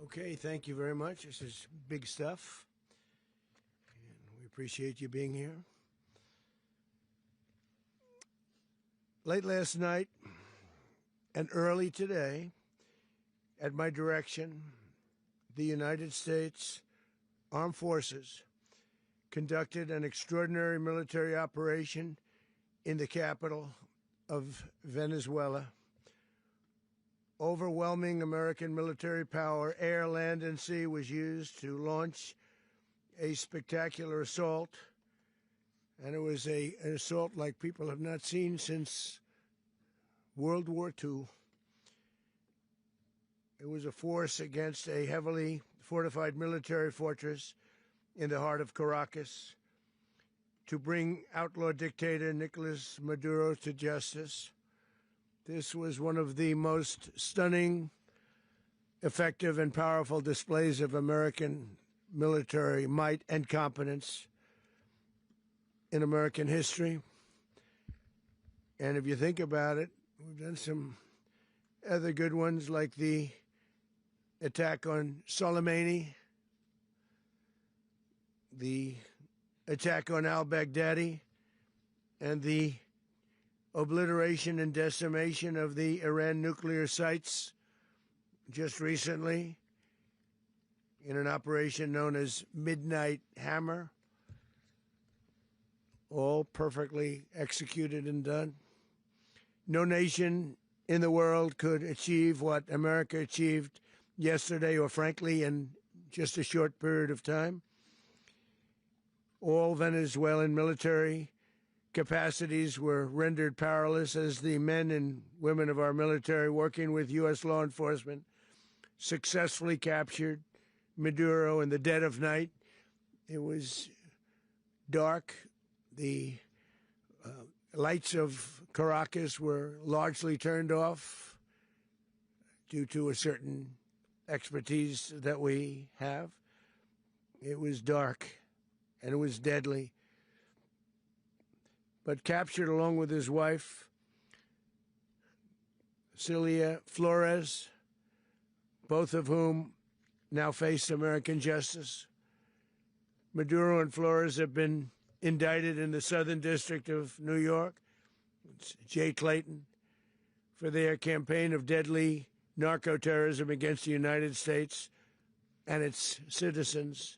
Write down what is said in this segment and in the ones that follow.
Okay, thank you very much. This is big stuff, and we appreciate you being here. Late last night and early today, at my direction, the United States Armed Forces conducted an extraordinary military operation in the capital of Venezuela. Overwhelming American military power, air, land, and sea, was used to launch a spectacular assault. And it was an assault like people have not seen since World War II. It was a force against a heavily fortified military fortress in the heart of Caracas to bring outlaw dictator Nicolás Maduro to justice. This was one of the most stunning, effective, and powerful displays of American military might and competence in American history. And if you think about it, we've done some other good ones, like the attack on Soleimani, the attack on al-Baghdadi, and the obliteration and decimation of the Iran nuclear sites just recently in an operation known as Midnight Hammer, all perfectly executed and done. No nation in the world could achieve what America achieved yesterday, or frankly, in just a short period of time. All Venezuelan military capacities were rendered powerless as the men and women of our military, working with U.S. law enforcement, successfully captured Maduro in the dead of night. It was dark. The lights of Caracas were largely turned off due to a certain expertise that we have. It was dark, and it was deadly. But captured along with his wife, Celia Flores, both of whom now face American justice. Maduro and Flores have been indicted in the Southern District of New York, it's Jay Clayton, for their campaign of deadly narco-terrorism against the United States and its citizens.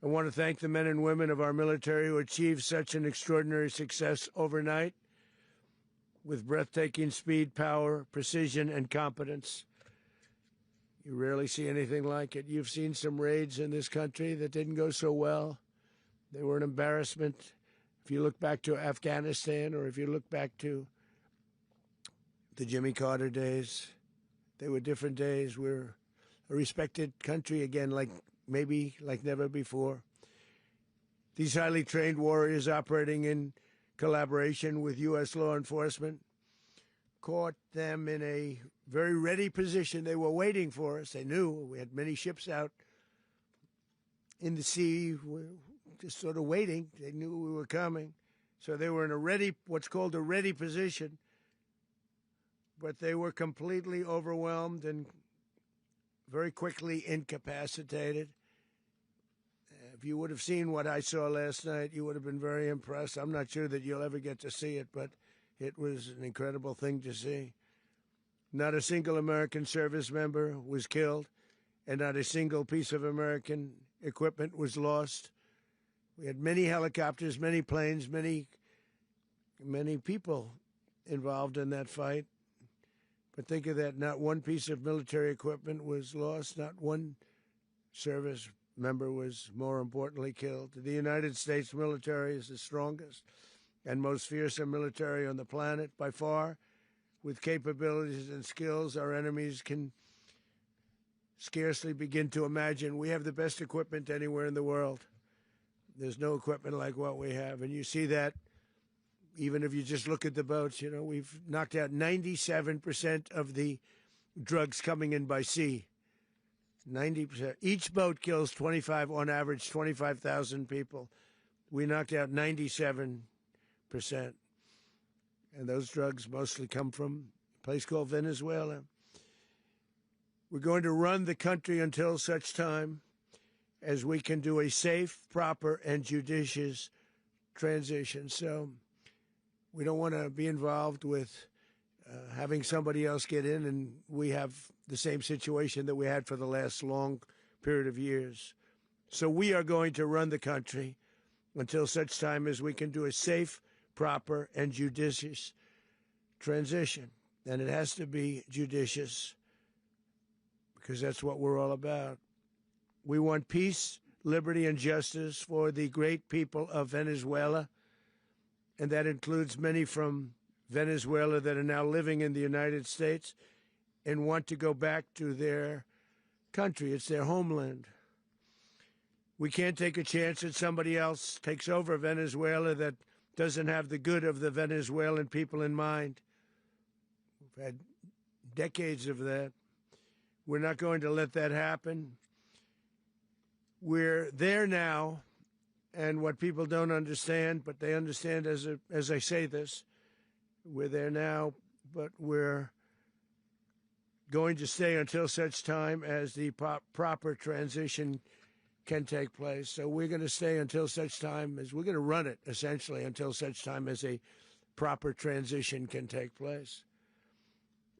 I want to thank the men and women of our military who achieved such an extraordinary success overnight with breathtaking speed, power, precision, and competence. You rarely see anything like it. You've seen some raids in this country that didn't go so well. They were an embarrassment. If you look back to Afghanistan, or if you look back to the Jimmy Carter days, they were different days. We're a respected country again, maybe like never before. These highly trained warriors, operating in collaboration with U.S. law enforcement, caught them in a very ready position. They were waiting for us. They knew we had many ships out in the sea, just sort of waiting. They knew we were coming. So they were in what's called a ready position, but they were completely overwhelmed and very quickly incapacitated. If you would have seen what I saw last night, you would have been very impressed. I'm not sure that you'll ever get to see it, but it was an incredible thing to see. Not a single American service member was killed, and not a single piece of American equipment was lost. We had many helicopters, many planes, many people involved in that fight. But think of that, not one piece of military equipment was lost, not one service member was, more importantly, killed. The United States military is the strongest and most fearsome military on the planet by far, with capabilities and skills our enemies can scarcely begin to imagine. We have the best equipment anywhere in the world. There's no equipment like what we have, and you see that even if you just look at the boats. You know, we've knocked out 97% of the drugs coming in by sea. 90%. Each boat kills 25, on average, 25,000 people. We knocked out 97%. And those drugs mostly come from a place called Venezuela. We're going to run the country until such time as we can do a safe, proper, and judicious transition. So we don't want to be involved with having somebody else get in, and we have the same situation that we had for the last long period of years. So we are going to run the country until such time as we can do a safe, proper, and judicious transition. And it has to be judicious because that's what we're all about. We want peace, liberty, and justice for the great people of Venezuela, and that includes many from Venezuela that are now living in the United States and want to go back to their country. It's their homeland. We can't take a chance that somebody else takes over Venezuela that doesn't have the good of the Venezuelan people in mind. We've had decades of that. We're not going to let that happen. We're there now, and what people don't understand, but they understand as I say this, we're there now, but we're going to stay until such time as the proper transition can take place. So we're going to stay until such time as we're going to run it, essentially, until such time as a proper transition can take place.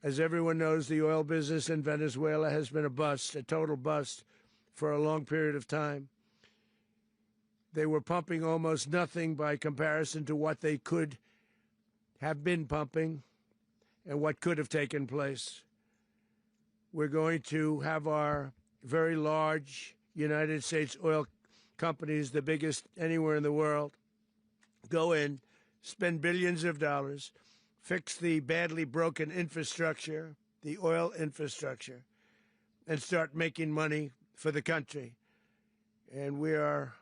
As everyone knows, the oil business in Venezuela has been a bust, a total bust, for a long period of time. They were pumping almost nothing by comparison to what they could have been pumping and what could have taken place. We're going to have our very large United States oil companies, the biggest anywhere in the world, go in, spend billions of dollars, fix the badly broken infrastructure, the oil infrastructure, and start making money for the country. And we are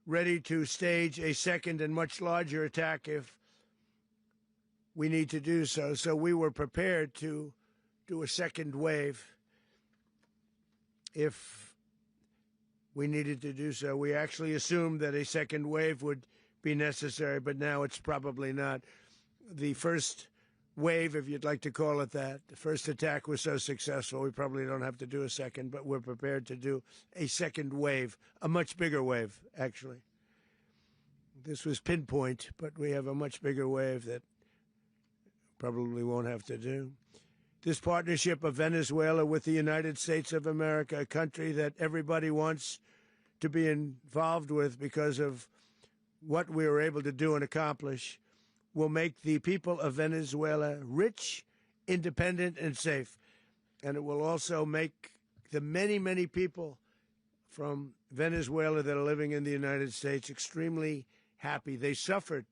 ready to stage a second and much larger attack if we need to do so. So we were prepared to do a second wave if we needed to do so. We actually assumed that a second wave would be necessary, but now it's probably not. The first wave, if you'd like to call it that, the first attack was so successful, we probably don't have to do a second, but we're prepared to do a second wave, a much bigger wave, actually. This was pinpoint, but we have a much bigger wave that probably won't have to do. This partnership of Venezuela with the United States of America, a country that everybody wants to be involved with because of what we were able to do and accomplish, will make the people of Venezuela rich, independent, and safe. And it will also make the many, many people from Venezuela that are living in the United States extremely happy. They suffered.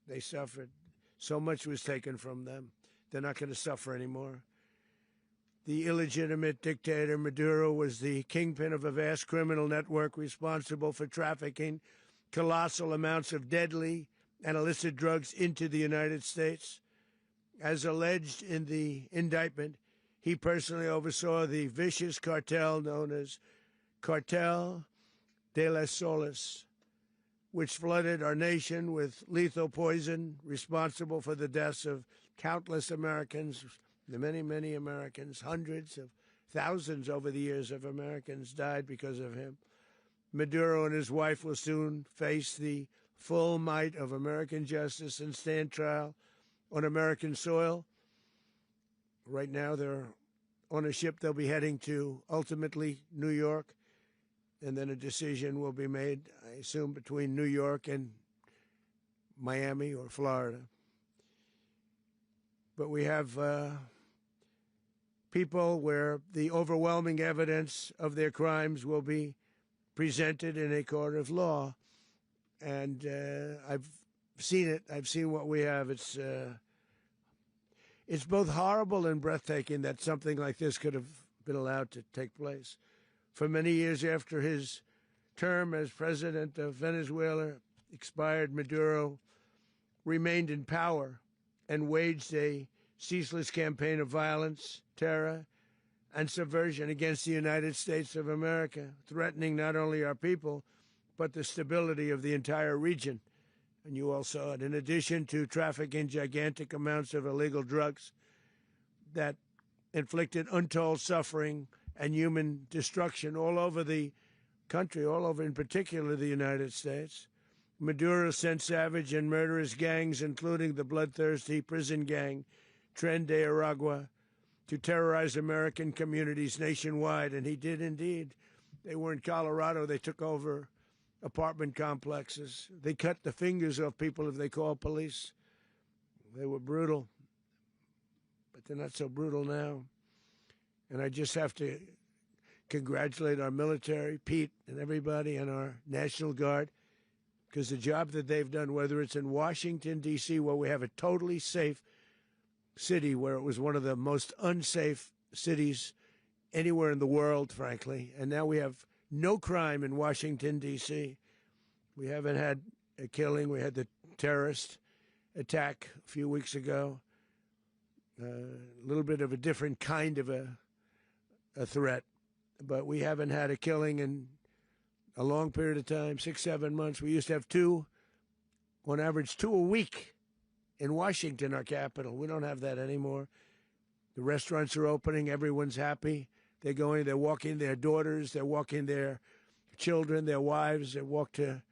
They suffered. So much was taken from them. They're not going to suffer anymore. The illegitimate dictator Maduro was the kingpin of a vast criminal network responsible for trafficking colossal amounts of deadly and illicit drugs into the United States. As alleged in the indictment, he personally oversaw the vicious cartel known as Cartel de las Soles, which flooded our nation with lethal poison, responsible for the deaths of countless Americans, the many, many Americans. Hundreds of thousands over the years of Americans died because of him. Maduro and his wife will soon face the full might of American justice and stand trial on American soil. Right now, they're on a ship. They'll be heading to, ultimately, New York, and then a decision will be made, I assume, between New York and Miami or Florida. But we have people where the overwhelming evidence of their crimes will be presented in a court of law. And I've seen it. I've seen what we have. It's both horrible and breathtaking that something like this could have been allowed to take place. For many years after his term as president of Venezuela expired, Maduro remained in power and waged a ceaseless campaign of violence, terror, and subversion against the United States of America, threatening not only our people, but the stability of the entire region. And you all saw it. In addition to trafficking gigantic amounts of illegal drugs that inflicted untold suffering and human destruction all over the country, all over, in particular, the United States. Maduro sent savage and murderous gangs, including the bloodthirsty prison gang, Tren de Aragua, to terrorize American communities nationwide, and he did indeed. They were in Colorado. They took over apartment complexes. They cut the fingers off people if they called police. They were brutal, but they're not so brutal now. And I just have to congratulate our military, Pete and everybody, and our National Guard, because the job that they've done, whether it's in Washington, D.C., where we have a totally safe city, where it was one of the most unsafe cities anywhere in the world, frankly, and now we have no crime in Washington, D.C. We haven't had a killing. We had the terrorist attack a few weeks ago, a little bit of a different kind of a threat, but we haven't had a killing in a long period of time, 6-7 months. We used to have two, on average, 2 a week in Washington, our capital. We don't have that anymore. The restaurants are opening. Everyone's happy. They're going, they're walking their daughters, they're walking their children, their wives. They walk to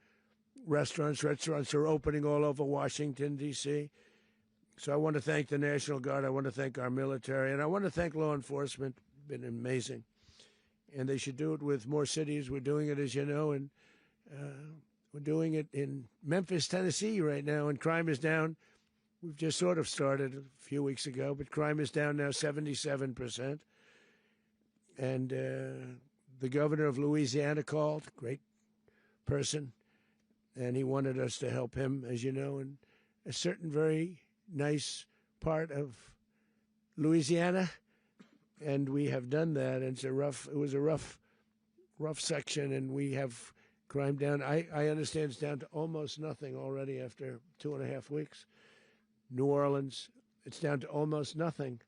restaurants. Restaurants are opening all over Washington, D.C. So I want to thank the National Guard. I want to thank our military. And I want to thank law enforcement. It's been amazing. And they should do it with more cities. We're doing it, as you know, and we're doing it in Memphis, Tennessee right now, and crime is down. We've just sort of started a few weeks ago, but crime is down now 77%. And the governor of Louisiana called, great person, and he wanted us to help him, as you know, in a certain very nice part of Louisiana. And we have done that. And it was a rough section, and we have crime down. I understand it's down to almost nothing already after 2.5 weeks. New Orleans, it's down to almost nothing,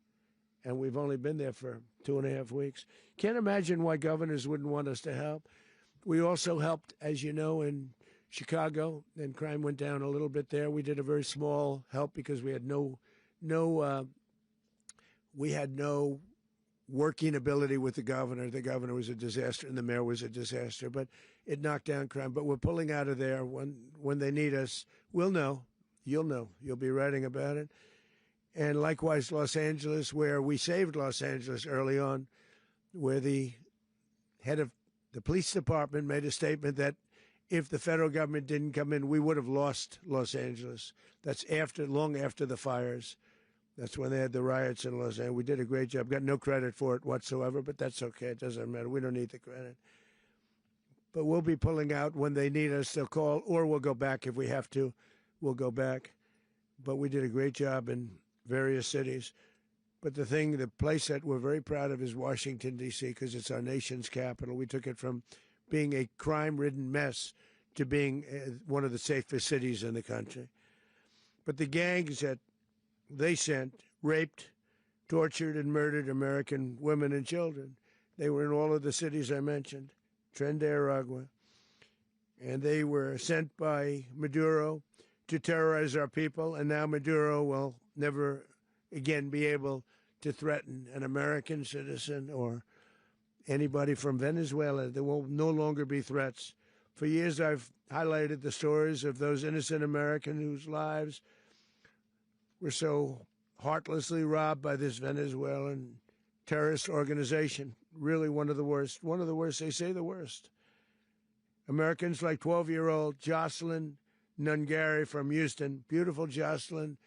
and we've only been there for 2.5 weeks. Can't imagine why governors wouldn't want us to help. We also helped, as you know, in Chicago, and crime went down a little bit there. We did a very small help because we had no working ability with the governor. The governor was a disaster, and the mayor was a disaster, but it knocked down crime. But we're pulling out of there. When they need us, we'll know. You'll know. You'll be writing about it. And likewise, Los Angeles, where we saved Los Angeles early on, where the head of the police department made a statement that if the federal government didn't come in, we would have lost Los Angeles. That's long after the fires. That's when they had the riots in Los Angeles. We did a great job. Got no credit for it whatsoever, but that's okay. It doesn't matter. We don't need the credit. But we'll be pulling out when they need us. They'll call, or we'll go back if we have to. We'll go back. But we did a great job in various cities. But the place that we're very proud of is Washington, D.C., because it's our nation's capital. We took it from being a crime-ridden mess to being one of the safest cities in the country. But the gangs that they sent raped, tortured, and murdered American women and children. They were in all of the cities I mentioned, Tren de Aragua. And they were sent by Maduro to terrorize our people, and now Maduro will never again be able to threaten an American citizen or anybody from Venezuela. There will no longer be threats. For years, I've highlighted the stories of those innocent Americans whose lives were so heartlessly robbed by this Venezuelan terrorist organization. Really one of the worst. One of the worst. They say the worst. Americans like 12-year-old Jocelyn Nungary from Houston. Beautiful Jocelyn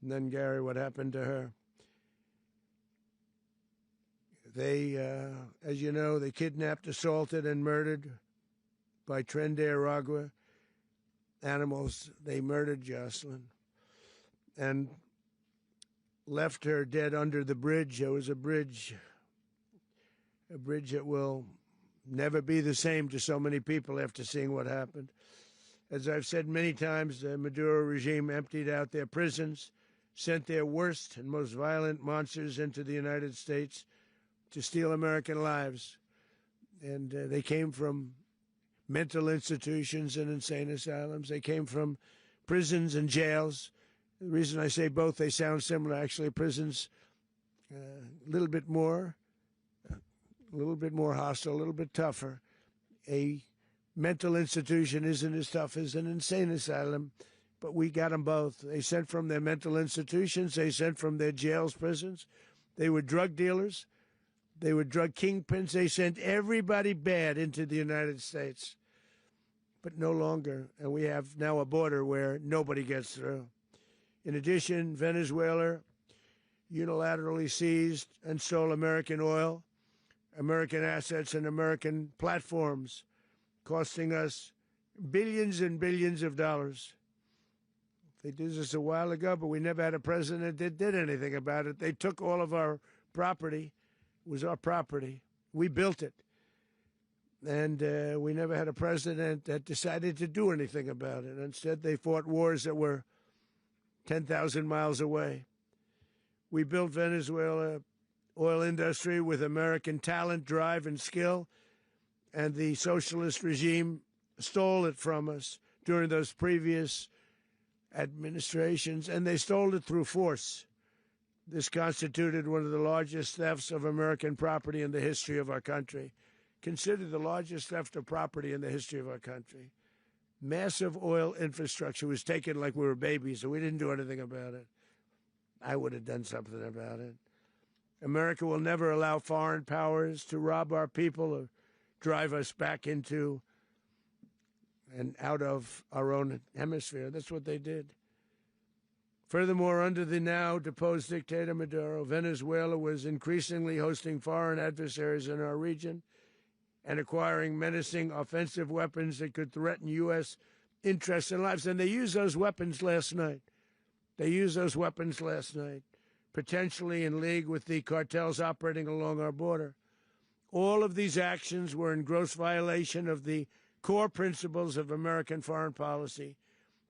Nungary. What happened to her? They, as you know, they kidnapped, assaulted, and murdered by Tren de Aragua animals. They murdered Jocelyn and left her dead under the bridge. There was a bridge that will never be the same to so many people after seeing what happened. As I've said many times, the Maduro regime emptied out their prisons, sent their worst and most violent monsters into the United States, to steal American lives. And they came from mental institutions and insane asylums. They came from prisons and jails. The reason I say both, they sound similar. Actually, prisons, a little bit more hostile, a little bit tougher. A mental institution isn't as tough as an insane asylum, but we got them both. They sent from their mental institutions. They sent from their jails, prisons. They were drug dealers. They were drug kingpins. They sent everybody bad into the United States, but no longer. And we have now a border where nobody gets through. In addition, Venezuela unilaterally seized and stole American oil, American assets, and American platforms, costing us billions and billions of dollars. They did this a while ago, but we never had a president that did anything about it. They took all of our property. It was our property. We built it. And we never had a president that decided to do anything about it. Instead, they fought wars that were 10,000 miles away. We built Venezuela oil industry with American talent, drive, and skill, and the socialist regime stole it from us during those previous administrations, and they stole it through force. This constituted one of the largest thefts of American property in the history of our country. Considered the largest theft of property in the history of our country. Massive oil infrastructure was taken like we were babies, and we didn't do anything about it. I would have done something about it. America will never allow foreign powers to rob our people or drive us back into and out of our own hemisphere. That's what they did. Furthermore, under the now deposed dictator Maduro, Venezuela was increasingly hosting foreign adversaries in our region and acquiring menacing offensive weapons that could threaten U.S. interests and lives. And they used those weapons last night. Potentially in league with the cartels operating along our border. All of these actions were in gross violation of the core principles of American foreign policy,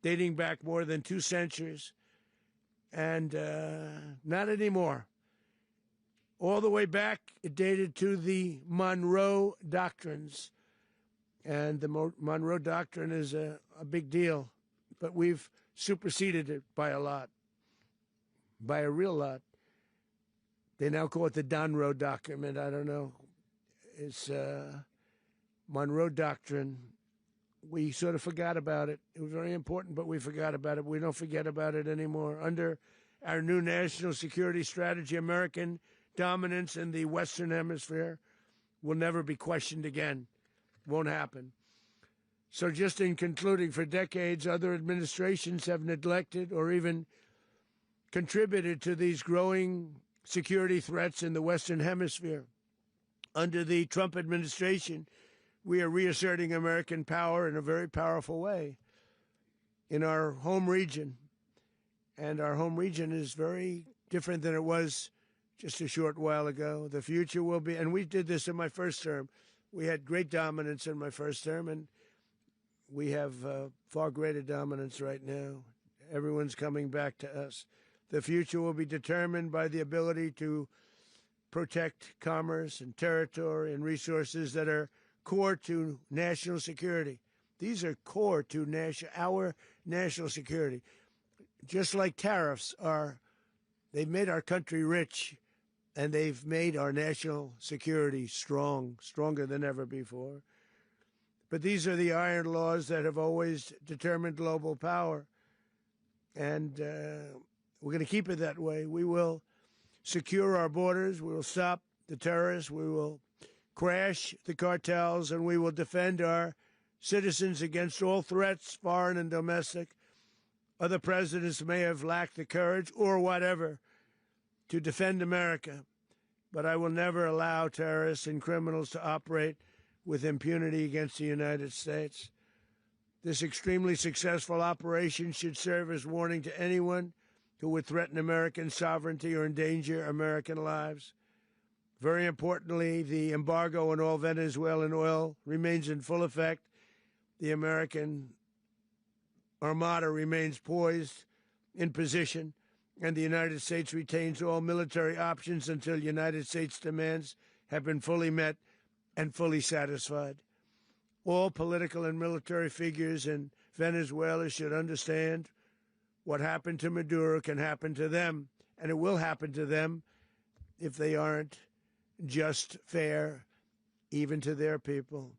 dating back more than 2 centuries. And not anymore. All the way back, it dated to the Monroe Doctrines. And the Monroe Doctrine is a big deal, but we've superseded it by a lot, by a real lot. They now call it the Donroe Document. I don't know. It's Monroe Doctrine. We sort of forgot about it. It was very important, but we forgot about it. We don't forget about it anymore. Under our new national security strategy, American dominance in the Western Hemisphere will never be questioned again. Won't happen. So just in concluding, for decades, other administrations have neglected or even contributed to these growing security threats in the Western Hemisphere. Under the Trump administration, we are reasserting American power in a very powerful way in our home region. And our home region is very different than it was just a short while ago. The future will be, and we did this in my first term. We had great dominance in my first term, and we have far greater dominance right now. Everyone's coming back to us. The future will be determined by the ability to protect commerce and territory and resources that are core to national security. These are core to our national security. Just like tariffs they've made our country rich, and they've made our national security stronger than ever before. But these are the iron laws that have always determined global power. And we're going to keep it that way. We will secure our borders. We will stop the terrorists. We will crash the cartels, and we will defend our citizens against all threats, foreign and domestic. Other presidents may have lacked the courage or whatever to defend America, but I will never allow terrorists and criminals to operate with impunity against the United States. This extremely successful operation should serve as warning to anyone who would threaten American sovereignty or endanger American lives. Very importantly, the embargo on all Venezuelan oil remains in full effect. The American Armada remains poised in position, and the United States retains all military options until United States demands have been fully met and fully satisfied. All political and military figures in Venezuela should understand what happened to Maduro can happen to them, and it will happen to them if they aren't just, fair, even to their people.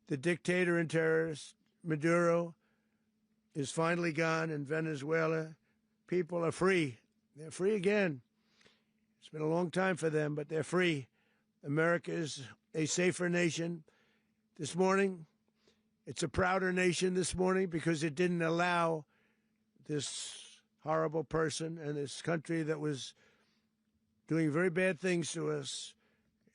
The dictator and terrorist, Maduro, is finally gone, and Venezuela people are free. They're free again. It's been a long time for them, but they're free. America is a safer nation. This morning, it's a prouder nation this morning because it didn't allow this horrible person and this country that was doing very bad things to us.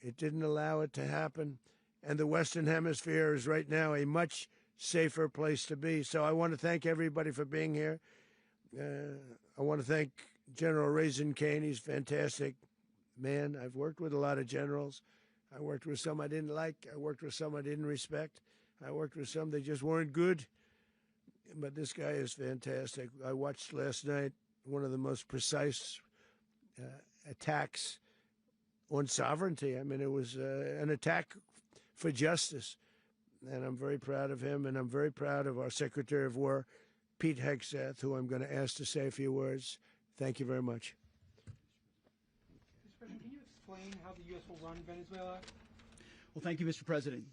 It didn't allow it to happen. And the Western Hemisphere is right now a much safer place to be. So I want to thank everybody for being here. I want to thank General Raisin Kane. He's a fantastic man. I've worked with a lot of generals. I worked with some I didn't like. I worked with some I didn't respect. I worked with some that just weren't good. But this guy is fantastic. I watched last night one of the most precise attacks on sovereignty. I mean, it was an attack for justice. And I'm very proud of him, and I'm very proud of our Secretary of War, Pete Hegseth, who I'm going to ask to say a few words. Thank you very much. Mr. President, can you explain how the U.S. will run Venezuela? Well, thank you, Mr. President.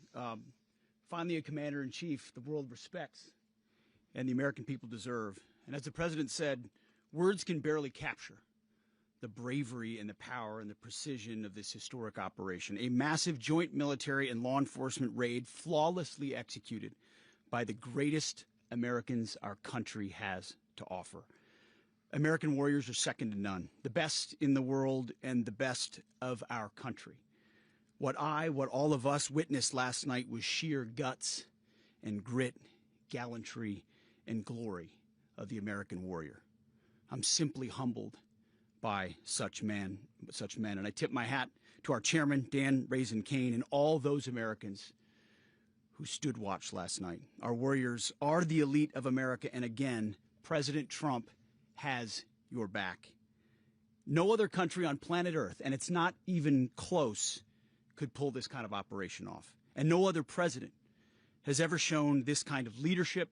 Finally, a commander-in-chief the world respects and the American people deserve. And as the President said, words can barely capture the bravery and the power and the precision of this historic operation. A massive joint military and law enforcement raid flawlessly executed by the greatest Americans our country has to offer. American warriors are second to none, the best in the world and the best of our country. What all of us witnessed last night was sheer guts and grit, gallantry, and glory of the American warrior. I'm simply humbled by such men. And I tip my hat to our chairman, Dan Raisin Kane, and all those Americans who stood watch last night. Our warriors are the elite of America, and again, President Trump has your back. No other country on planet Earth, and it's not even close, could pull this kind of operation off. And no other president has ever shown this kind of leadership,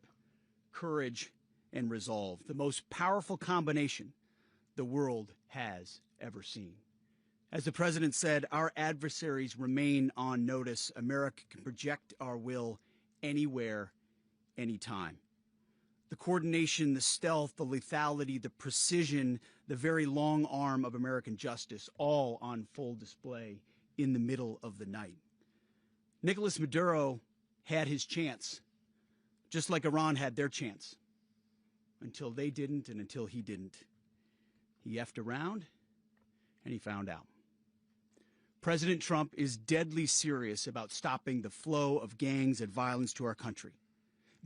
courage, and resolve, the most powerful combination the world has ever seen. As the president said, our adversaries remain on notice. America can project our will anywhere, anytime. The coordination, the stealth, the lethality, the precision, the very long arm of American justice, all on full display in the middle of the night. Nicolás Maduro had his chance, just like Iran had their chance, until they didn't and until he didn't. He effed around, and he found out. President Trump is deadly serious about stopping the flow of gangs and violence to our country,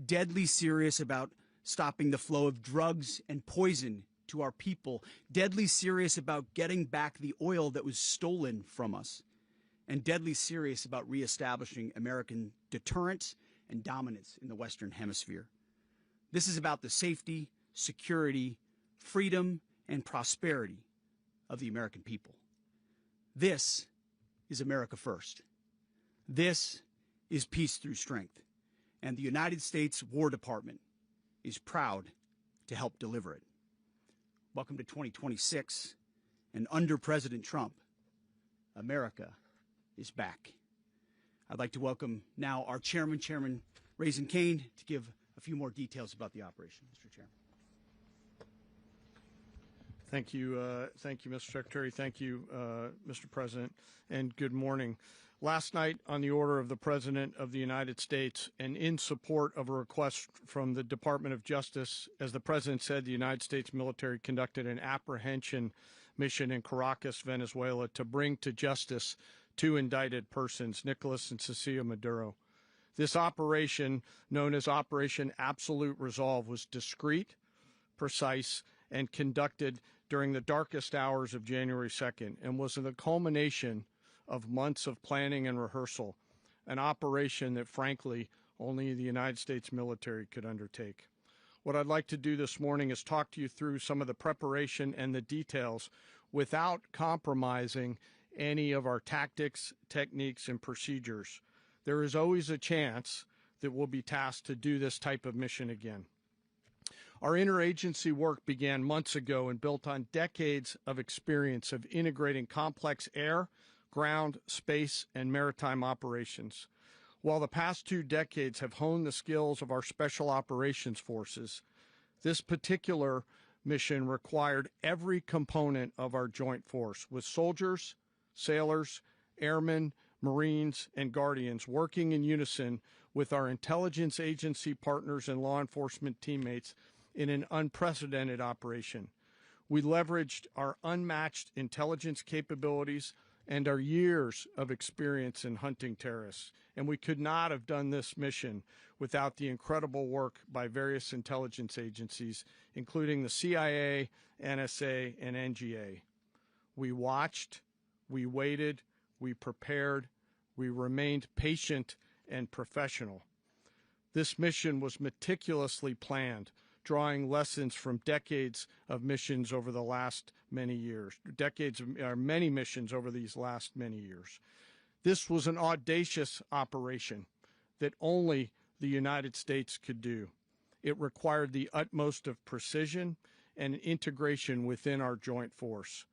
deadly serious about stopping the flow of drugs and poison to our people, deadly serious about getting back the oil that was stolen from us, and deadly serious about reestablishing American deterrence and dominance in the Western Hemisphere. This is about the safety, security, freedom, and prosperity of the American people. This is America first. This is peace through strength. And the United States War Department is proud to help deliver it. Welcome to 2026. And under President Trump, America is back. I'd like to welcome now our chairman, Chairman Raisin Kane, to give a few more details about the operation. Mr. Chairman. Thank you, Mr. Secretary. Thank you, Mr. President, and good morning. Last night, on the order of the President of the United States and in support of a request from the Department of Justice, as the President said, the United States military conducted an apprehension mission in Caracas, Venezuela, to bring to justice two indicted persons, Nicolás and Cecilia Maduro. This operation, known as Operation Absolute Resolve, was discreet, precise, and conducted during the darkest hours of January 2nd and was the culmination of months of planning and rehearsal, an operation that, frankly, only the United States military could undertake. What I'd like to do this morning is talk to you through some of the preparation and the details without compromising any of our tactics, techniques, and procedures. There is always a chance that we'll be tasked to do this type of mission again. Our interagency work began months ago and built on decades of experience of integrating complex air, ground, space, and maritime operations. While the past 2 decades have honed the skills of our special operations forces, this particular mission required every component of our joint force, with soldiers, sailors, airmen, Marines, and Guardians working in unison with our intelligence agency partners and law enforcement teammates in an unprecedented operation. We leveraged our unmatched intelligence capabilities and our years of experience in hunting terrorists, and we could not have done this mission without the incredible work by various intelligence agencies, including the CIA, NSA, and NGA. We watched, we waited, we prepared, we remained patient and professional. This mission was meticulously planned, drawing lessons from decades of missions over the last many years, many missions over these last many years. This was an audacious operation that only the United States could do. It required the utmost of precision and integration within our joint force.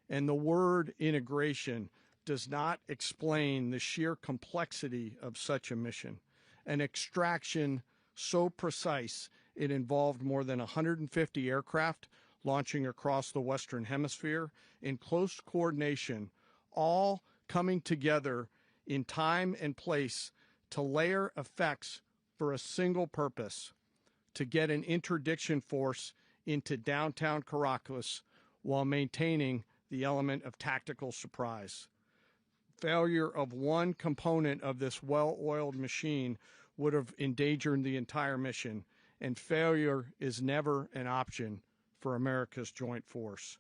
And the word integration does not explain the sheer complexity of such a mission. An extraction so precise it involved more than 150 aircraft launching across the Western Hemisphere in close coordination, all coming together in time and place to layer effects for a single purpose: to get an interdiction force into downtown Caracas while maintaining the element of tactical surprise. Failure of one component of this well-oiled machine would have endangered the entire mission, and failure is never an option for America's joint force.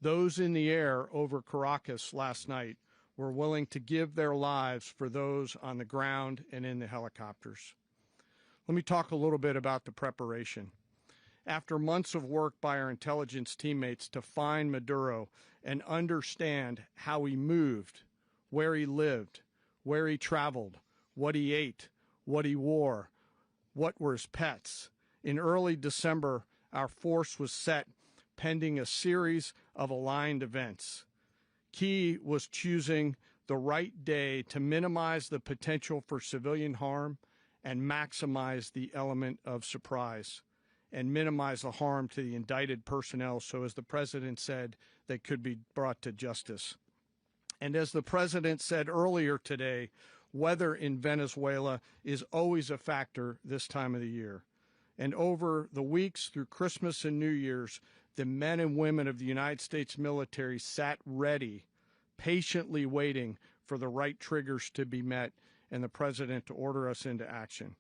Those in the air over Caracas last night were willing to give their lives for those on the ground and in the helicopters. Let me talk a little bit about the preparation. After months of work by our intelligence teammates to find Maduro and understand how he moved, where he lived, where he traveled, what he ate, what he wore, what were his pets. In early December, our force was set pending a series of aligned events. Key was choosing the right day to minimize the potential for civilian harm and maximize the element of surprise, and minimize the harm to the indicted personnel so, as the President said, they could be brought to justice. And as the President said earlier today, weather in Venezuela is always a factor this time of the year. And over the weeks through Christmas and New Year's, the men and women of the United States military sat ready, patiently waiting for the right triggers to be met and the President to order us into action.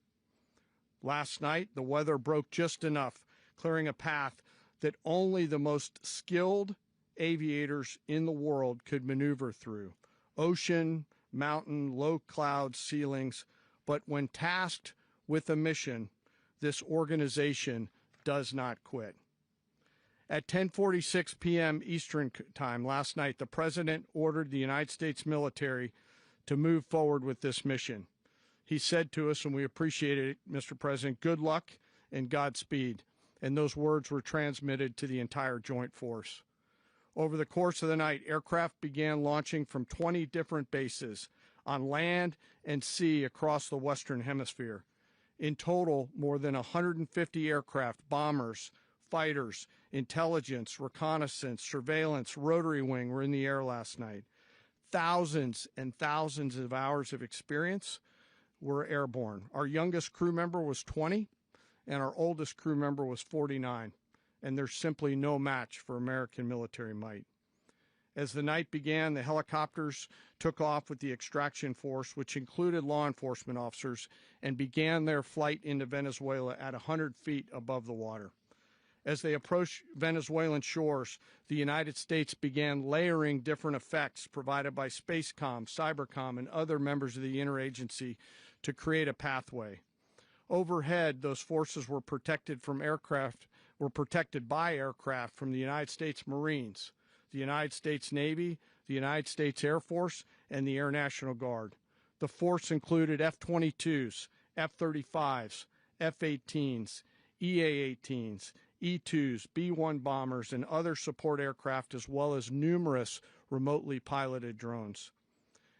Last night, the weather broke just enough, clearing a path that only the most skilled aviators in the world could maneuver through. Ocean, mountain, low cloud ceilings, but when tasked with a mission, this organization does not quit. At 10:46 p.m. Eastern Time last night, the President ordered the United States military to move forward with this mission. He said to us, and we appreciate it, Mr. President, good luck and Godspeed. And those words were transmitted to the entire joint force. Over the course of the night, aircraft began launching from 20 different bases on land and sea across the Western Hemisphere. In total, more than 150 aircraft, bombers, fighters, intelligence, reconnaissance, surveillance, rotary wing were in the air last night. Thousands and thousands of hours of experience were airborne. Our youngest crew member was 20, and our oldest crew member was 49. And there's simply no match for American military might. As the night began, the helicopters took off with the extraction force, which included law enforcement officers, and began their flight into Venezuela at 100 feet above the water. As they approached Venezuelan shores, the United States began layering different effects provided by Spacecom, Cybercom, and other members of the interagency to create a pathway. Overhead, those forces were protected by aircraft from the United States Marines, the United States Navy, the United States Air Force, and the Air National Guard. The force included F-22s, F-35s, F-18s, EA-18s, E-2s, B-1 bombers, and other support aircraft, as well as numerous remotely piloted drones.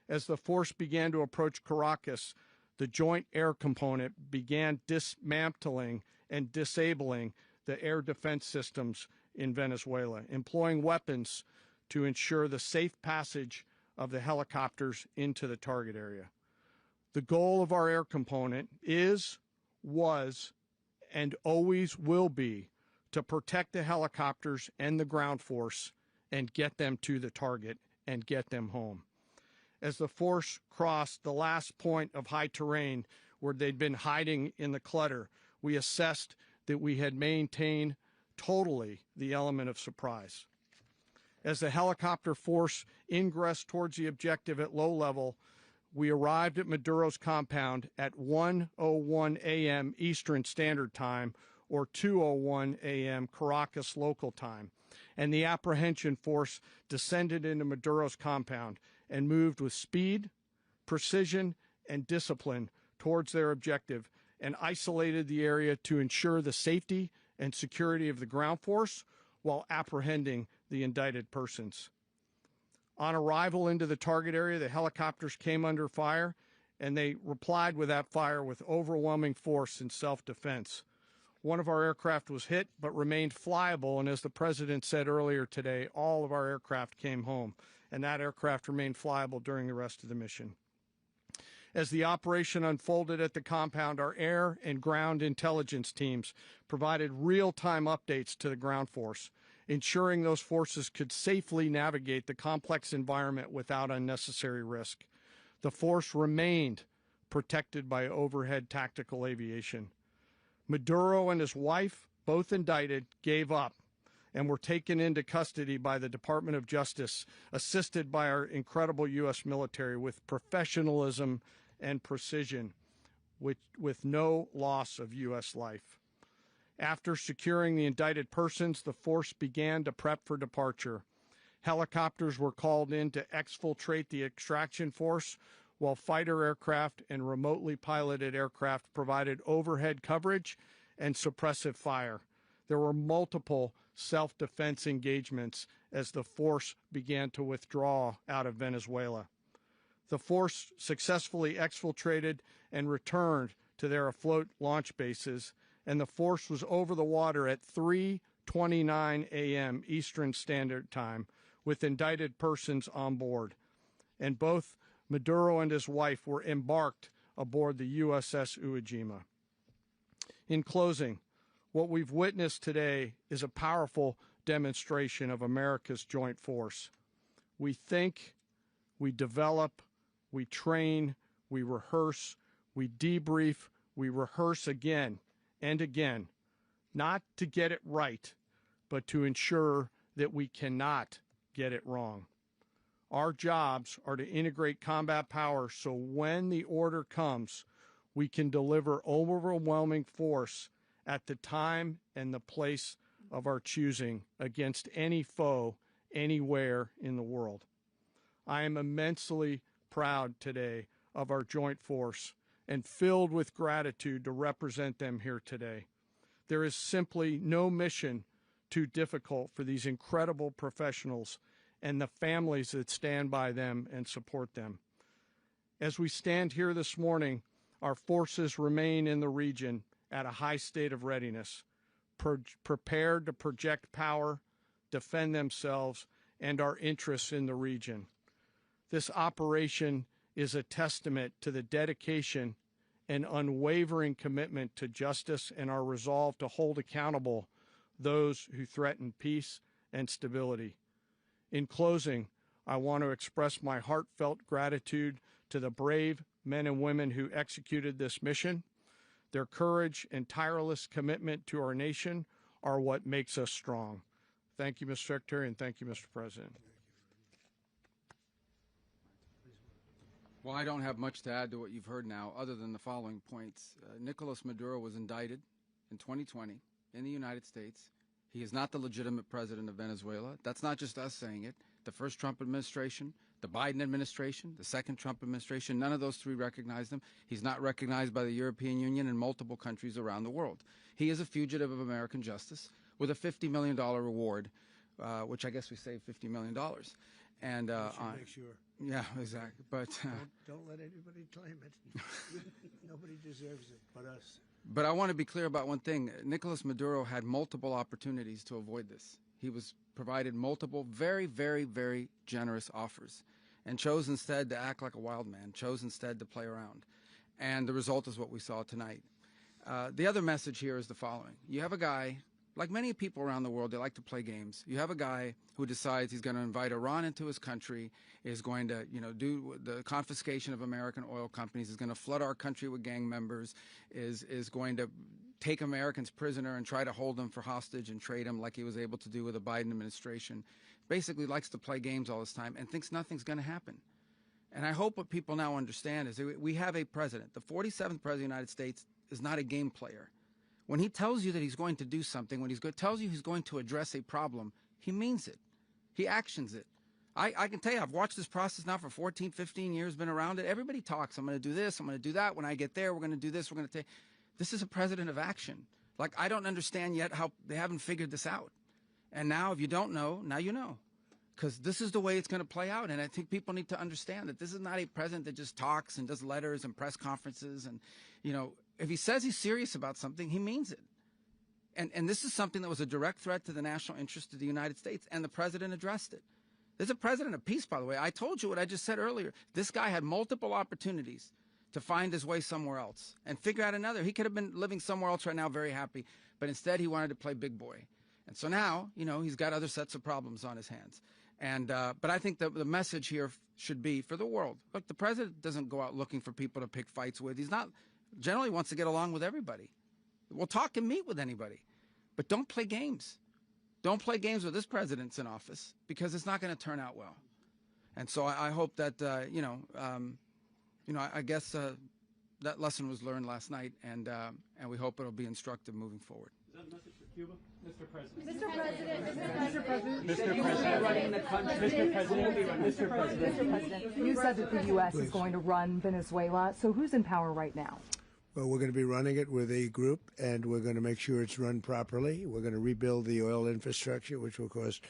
As the force began to approach Caracas, the Joint Air Component began dismantling and disabling the air defense systems in Venezuela, employing weapons to ensure the safe passage of the helicopters into the target area. The goal of our air component is, was, and always will be to protect the helicopters and the ground force and get them to the target and get them home. As the force crossed the last point of high terrain where they'd been hiding in the clutter, we assessed that we had maintained totally the element of surprise. As the helicopter force ingressed towards the objective at low level, we arrived at Maduro's compound at 1:01 a.m. Eastern Standard Time, or 2:01 a.m. Caracas local time, and the apprehension force descended into Maduro's compound and moved with speed, precision, and discipline towards their objective and isolated the area to ensure the safety and security of the ground force while apprehending the indicted persons. On arrival into the target area, the helicopters came under fire, and they replied with that fire with overwhelming force in self-defense. One of our aircraft was hit but remained flyable, and as the President said earlier today, all of our aircraft came home, and that aircraft remained flyable during the rest of the mission. As the operation unfolded at the compound, our air and ground intelligence teams provided real-time updates to the ground force, ensuring those forces could safely navigate the complex environment without unnecessary risk. The force remained protected by overhead tactical aviation. Maduro and his wife, both indicted, gave up and were taken into custody by the Department of Justice, assisted by our incredible U.S. military with professionalism and precision, with no loss of U.S. life. After securing the indicted persons, the force began to prep for departure. Helicopters were called in to exfiltrate the extraction force, while fighter aircraft and remotely piloted aircraft provided overhead coverage and suppressive fire. There were multiple self-defense engagements as the force began to withdraw out of Venezuela. The force successfully exfiltrated and returned to their afloat launch bases, and the force was over the water at 3:29 a.m. Eastern Standard Time with indicted persons on board. And both Maduro and his wife were embarked aboard the USS Iwo Jima. In closing, what we've witnessed today is a powerful demonstration of America's joint force. We think, we develop, we train, we rehearse, we debrief, we rehearse again and again, not to get it right, but to ensure that we cannot get it wrong. Our jobs are to integrate combat power so when the order comes, we can deliver overwhelming force at the time and the place of our choosing against any foe anywhere in the world. I am immensely proud today of our joint force and filled with gratitude to represent them here today. There is simply no mission too difficult for these incredible professionals and the families that stand by them and support them. As we stand here this morning, our forces remain in the region at a high state of readiness, prepared to project power, defend themselves, and our interests in the region. This operation is a testament to the dedication and unwavering commitment to justice and our resolve to hold accountable those who threaten peace and stability. In closing, I want to express my heartfelt gratitude to the brave men and women who executed this mission. Their courage and tireless commitment to our nation are what makes us strong. Thank you, Mr. Secretary, and thank you, Mr. President. Well, I don't have much to add to what you've heard now, other than the following points. Nicolás Maduro was indicted in 2020 in the United States. He is not the legitimate president of Venezuela. That's not just us saying it. The first Trump administration, the Biden administration, the second Trump administration, none of those three recognized him. He's not recognized by the European Union and multiple countries around the world. He is a fugitive of American justice with a $50 million reward, which I guess we saved $50 million. And make sure. Yeah, exactly. But don't let anybody claim it. Nobody deserves it but us. But I want to be clear about one thing. Nicolás Maduro had multiple opportunities to avoid this. He was provided multiple very, very, very generous offers and chose instead to act like a wild man, chose instead to play around. And the result is what we saw tonight. The other message here is the following. You have a guy, like many people around the world, they like to play games. You have a guy who decides he's going to invite Iran into his country, is going to, do the confiscation of American oil companies, is going to flood our country with gang members, is going to take Americans prisoner and try to hold them for hostage and trade them like he was able to do with the Biden administration. Basically likes to play games all this time and thinks nothing's going to happen. And I hope what people now understand is that we have a president. The 47th president of the United States is not a game player. When he tells you that he's going to do something, when he tells you he's going to address a problem, he means it. He actions it. I can tell you, I've watched this process now for 14, 15 years, been around it. Everybody talks. I'm going to do this. I'm going to do that. When I get there, we're going to do this. We're going to take. This is a president of action. Like, I don't understand yet how they haven't figured this out. And now, if you don't know, now you know. Because this is the way it's going to play out. And I think people need to understand that this is not a president that just talks and does letters and press conferences. And, if he says he's serious about something, he means it. And this is something that was a direct threat to the national interest of the United States, and the president addressed it. This is a president of peace, by the way. I told you what I just said earlier. This guy had multiple opportunities to find his way somewhere else and figure out another. He could have been living somewhere else right now, very happy, but instead he wanted to play big boy. And so now, he's got other sets of problems on his hands. And but I think the message here should be for the world. Look, the president doesn't go out looking for people to pick fights with. He's not generally wants to get along with everybody. We'll talk and meet with anybody, but don't play games. Don't play games with this president's in office, because it's not going to turn out well. And so I hope that I guess that lesson was learned last night, and we hope it'll be instructive moving forward. Is that a message for Cuba? Mr. President. Mr. President. Mr. President. Mr. President. You said that the U.S. is going to run Venezuela. So who's in power right now? Well, we're going to be running it with a group, and we're going to make sure it's run properly. We're going to rebuild the oil infrastructure, which will cost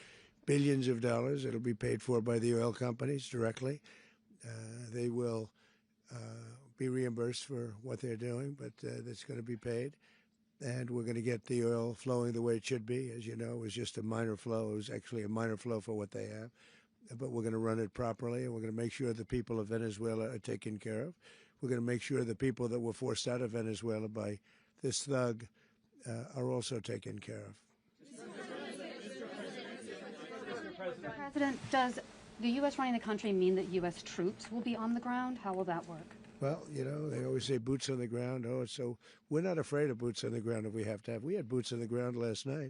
billions of dollars. It'll be paid for by the oil companies directly. They will be reimbursed for what they're doing, but that's going to be paid. And we're going to get the oil flowing the way it should be. As you know, it was just a minor flow. It was actually a minor flow for what they have. But we're going to run it properly, and we're going to make sure the people of Venezuela are taken care of. We're going to make sure the people that were forced out of Venezuela by this thug are also taken care of. Mr. President, does the U.S. running the country mean that U.S. troops will be on the ground? How will that work? Well, they always say boots on the ground. Oh, so we're not afraid of boots on the ground if we have to have. We had boots on the ground last night.